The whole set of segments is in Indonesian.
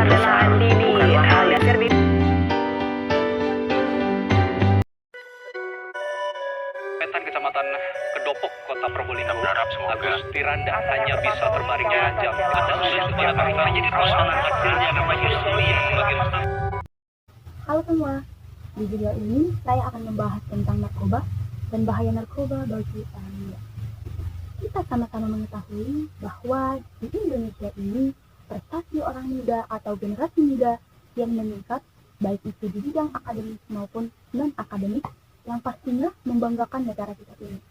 adalah Andi nih, Gasir di Wetan Kecamatan Kedopok, Kota Probolinggo, Agus Tiranda hanya bisa berbaring jam. Halo semua, di video ini saya akan membahas tentang narkoba dan bahaya narkoba bagi orang muda. Kita sama-sama mengetahui bahwa di Indonesia ini prestasi orang muda atau generasi muda yang meningkat, baik itu di bidang akademik maupun non-akademik, yang pastinya membanggakan negara kita ini.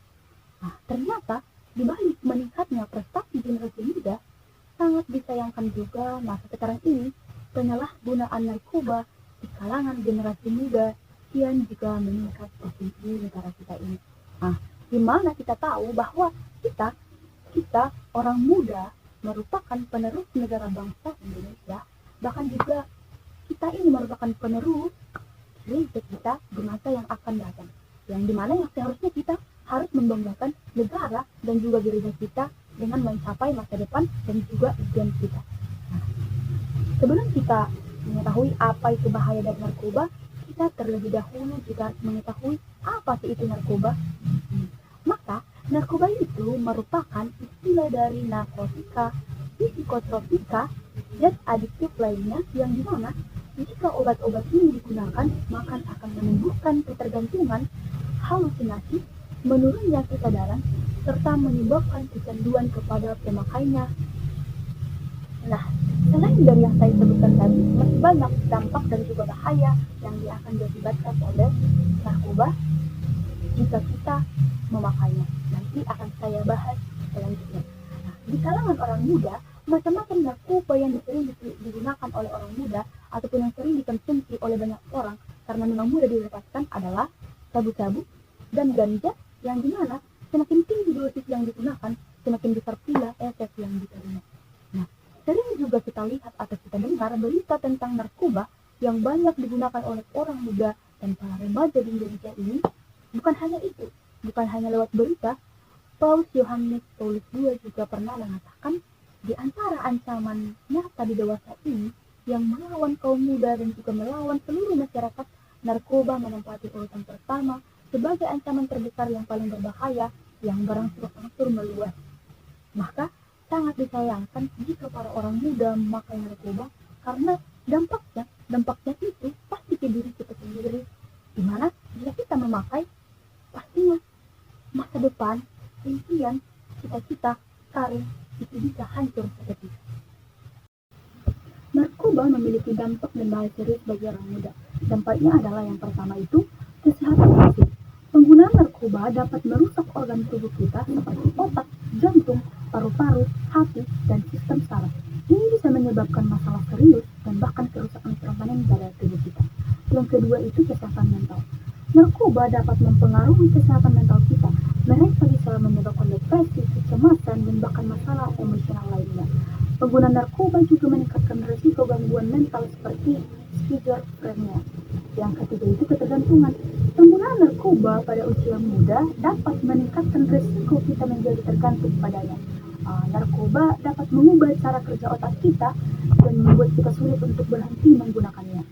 Nah, ternyata di balik meningkatnya prestasi generasi muda, sangat disayangkan juga masa sekarang ini penyalahgunaan narkoba di kalangan generasi muda kian juga meningkat di negara kita ini. Nah, di mana kita tahu bahwa kita orang muda merupakan penerus negara bangsa Indonesia, bahkan juga kita ini merupakan penerus riset kita di masa yang akan datang, yang dimana yang seharusnya kita harus membanggakan negara dan juga gereja kita dengan mencapai masa depan dan juga impian kita. Nah, sebelum kita mengetahui apa itu bahaya dari narkoba, kita terlebih dahulu juga harus mengetahui apa sih itu narkoba. Maka narkoba itu merupakan istilah dari narkotika, psikotropika, zat adiktif lainnya yang dimana jika obat-obat ini digunakan, maka akan menimbulkan ketergantungan, halusinasi, menurunnya kesadaran, serta menyebabkan kecanduan kepada pemakainya. Nah, selain dari yang saya sebutkan tadi, masih banyak dampak dan juga bahaya yang akan diakibatkan oleh narkoba jika kita memakainya. Nanti akan saya bahas selanjutnya. Nah, di kalangan orang muda, macam-macam narkoba yang sering digunakan oleh orang muda ataupun yang sering dikonsumsi oleh banyak orang karena memang mudah didapatkan adalah sabu-sabu dan ganja, yang dimana semakin tinggi dosis yang digunakan, semakin besar pula efek yang diterima. Nah, sering juga kita lihat atau kita dengar berita tentang narkoba yang banyak digunakan oleh orang muda dan para remaja di Indonesia ini. Bukan hanya itu, bukan hanya lewat berita, Paus Yohanes Paulus II juga pernah mengatakan di antara ancaman nyata di dewasa ini yang melawan kaum muda dan juga melawan seluruh masyarakat, narkoba menempati urutan pertama sebagai ancaman terbesar yang paling berbahaya yang berangsur-angsur meluas. Maka sangat disayangkan jika para orang muda memakai narkoba karena dampaknya itu pasti ke diri kita sendiri, di mana jika kita memakai pastinya masa depan, impian, cita-cita, karir itu bisa hancur seketika. Narkoba memiliki dampak dan bahaya serius bagi orang muda. Dampaknya adalah yang pertama itu kesehatan fisik. Penggunaan narkoba dapat merusak organ tubuh kita seperti otak, jantung, paru-paru, hati, dan sistem saraf. Ini bisa menyebabkan masalah serius dan bahkan kerusakan permanen pada tubuh kita. Yang kedua itu kesehatan mental. Narkoba dapat mempengaruhi kesehatan mental kita. Mereka bisa menyebabkan depresi, kecemasan, dan bahkan masalah emosional lainnya. Pengguna narkoba juga meningkatkan risiko gangguan mental seperti skizofrenia. Yang ketiga itu ketergantungan. Penggunaan narkoba pada usia muda dapat meningkatkan risiko kita menjadi tergantung padanya. Narkoba dapat mengubah cara kerja otak kita dan membuat kita sulit untuk berhenti menggunakannya.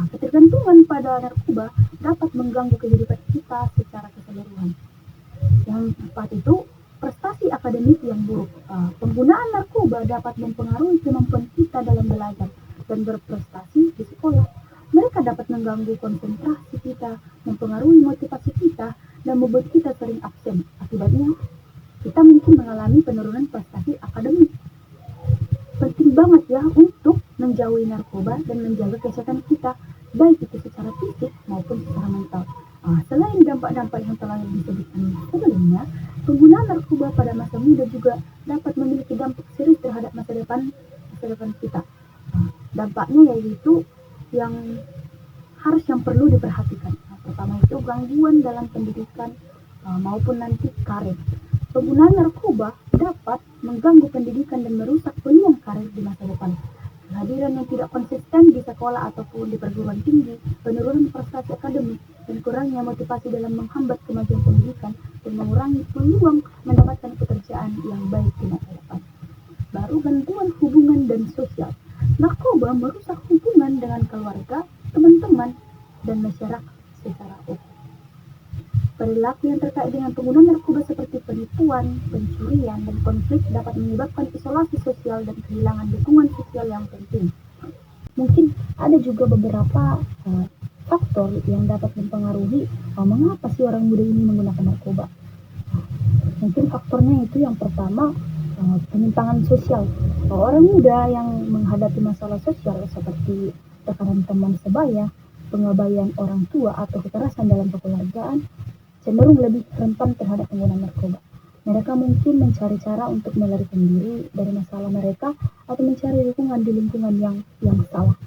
Ketergantungan pada narkoba dapat mengganggu kehidupan kita secara keseluruhan. Yang keempat itu prestasi akademik yang buruk. Penggunaan narkoba dapat mempengaruhi kemampuan kita dalam belajar dan berprestasi di sekolah. Mereka dapat mengganggu konsentrasi kita, mempengaruhi motivasi kita, dan membuat kita sering absen. Akibatnya, kita mungkin mengalami penurunan prestasi akademik. Penting banget ya untuk menjauhi narkoba dan menjaga kesehatan kita, baik itu secara fisik maupun secara mental. Selain dampak-dampak yang telah disebutkan sebelumnya, penggunaan narkoba pada masa muda juga dapat memiliki dampak serius terhadap masa depan kita. Dampaknya yaitu yang perlu diperhatikan. Pertama itu gangguan dalam pendidikan maupun nanti karir. Penggunaan narkoba dapat mengganggu pendidikan dan merusak peluang karir di masa depan. Kehadiran yang tidak konsisten di sekolah ataupun di perguruan tinggi, penurunan prestasi akademik, dan kurangnya motivasi dalam menghambat kemajuan pendidikan dan mengurangi peluang mendapatkan pekerjaan yang baik di masa depan. Baru gangguan hubungan dan sosial. Narkoba merusak hubungan dengan keluarga, teman-teman, dan masyarakat secara umum. Perilaku yang terkait dengan penggunaan narkoba seperti penipuan, pencurian, dan konflik dapat menyebabkan isolasi sosial dan kehilangan dukungan sosial yang penting. Mungkin ada juga beberapa faktor yang dapat mempengaruhi mengapa si orang muda ini menggunakan narkoba. Mungkin faktornya itu yang pertama, penyimpangan sosial. Orang muda yang menghadapi masalah sosial seperti tekanan teman sebaya, pengabaian orang tua, atau kekerasan dalam kekeluargaan cenderung lebih rentan terhadap penggunaan narkoba. Mereka mungkin mencari cara untuk melarikan diri dari masalah mereka atau mencari dukungan di lingkungan yang salah.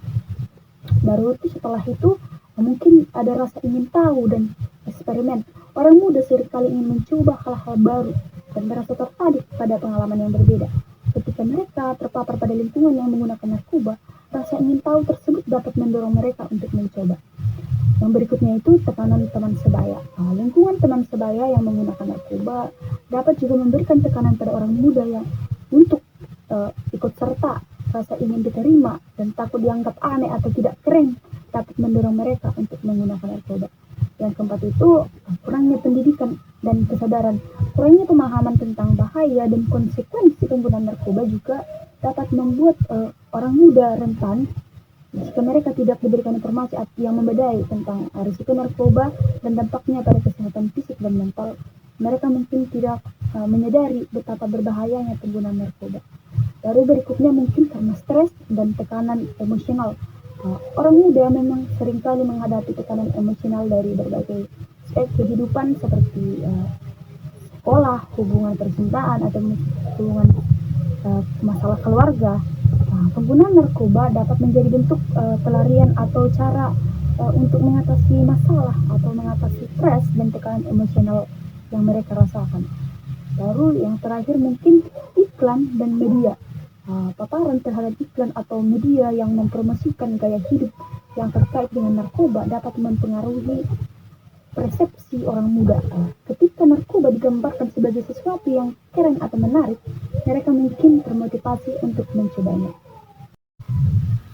Baru itu setelah itu mungkin ada rasa ingin tahu dan eksperimen. Orang muda seringkali ingin mencoba hal-hal baru dan merasa tertarik pada pengalaman yang berbeda. Ketika mereka terpapar pada lingkungan yang menggunakan narkoba, rasa ingin tahu tersebut dapat mendorong mereka untuk mencoba. Yang berikutnya itu tekanan teman sebaya. Lingkungan teman sebaya yang menggunakan narkoba dapat juga memberikan tekanan pada orang muda yang untuk ikut serta. Rasa ingin diterima dan takut dianggap aneh atau tidak keren dapat mendorong mereka untuk menggunakan narkoba. Yang keempat itu kurangnya pendidikan dan kesadaran. Kurangnya pemahaman tentang bahaya dan konsekuensi penggunaan narkoba juga dapat membuat orang muda rentan jika mereka tidak diberikan informasi yang membedai tentang risiko narkoba dan dampaknya pada kesehatan fisik dan mental. Mereka mungkin tidak menyadari betapa berbahayanya penggunaan narkoba. Lalu berikutnya mungkin karena stres dan tekanan emosional. Orang muda memang seringkali menghadapi tekanan emosional dari berbagai aspek kehidupan seperti sekolah, hubungan percintaan, atau hubungan masalah keluarga. Penggunaan narkoba dapat menjadi bentuk pelarian atau cara untuk mengatasi masalah atau mengatasi stres dan tekanan emosional yang mereka rasakan. Baru yang terakhir mungkin iklan dan media. Paparan terhadap iklan atau media yang mempromosikan gaya hidup yang terkait dengan narkoba dapat mempengaruhi persepsi orang muda. Ketika narkoba digambarkan sebagai sesuatu yang keren atau menarik, mereka mungkin termotivasi untuk mencobanya.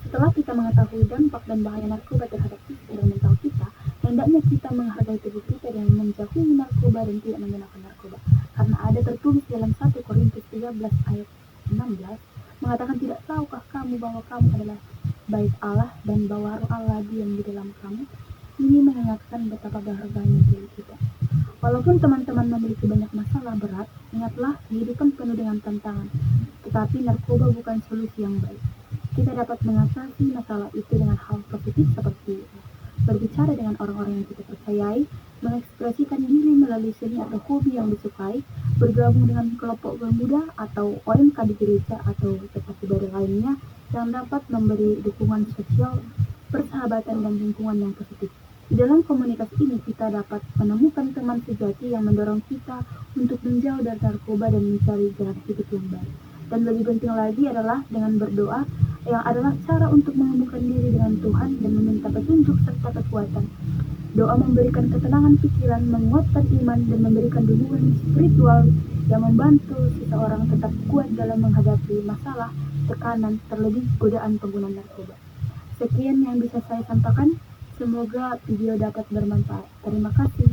Setelah kita mengetahui dampak dan bahaya narkoba terhadap fisik dan mental kita, hendaknya kita menghargai tubuh kita dengan menjauhi narkoba dan tidak menggunakan narkoba. Karena ada tertulis dalam 1 Korintus 13 ayat 16, mengatakan, tidak tahukah kamu bahwa kamu adalah bait Allah dan bahwa roh Allah diam di dalam kamu? Ini mengingatkan betapa berharganya diri kita. Walaupun teman-teman memiliki banyak masalah berat, ingatlah kehidupan penuh dengan tantangan. Tetapi narkoba bukan solusi yang baik. Kita dapat mengatasi masalah itu dengan hal positif seperti berbicara dengan orang-orang yang kita percayai, mengekspresikan diri melalui seni atau hobi yang disukai, bergabung dengan kelompok pemuda atau OMK di gereja atau tempat ibadah lainnya yang dapat memberi dukungan sosial, persahabatan, dan lingkungan yang positif. Di dalam komunitas ini kita dapat menemukan teman sejati yang mendorong kita untuk menjauh dari narkoba dan mencari jalan hidup yang baik. Dan lebih penting lagi adalah dengan berdoa, yang adalah cara untuk menghubungkan diri dengan Tuhan dan meminta petunjuk serta kekuatan. Doa memberikan ketenangan pikiran, menguatkan iman, dan memberikan dukungan spiritual yang membantu seseorang tetap kuat dalam menghadapi masalah, tekanan, terlebih godaan penggunaan narkoba. Sekian yang bisa saya sampaikan. Semoga video dapat bermanfaat. Terima kasih.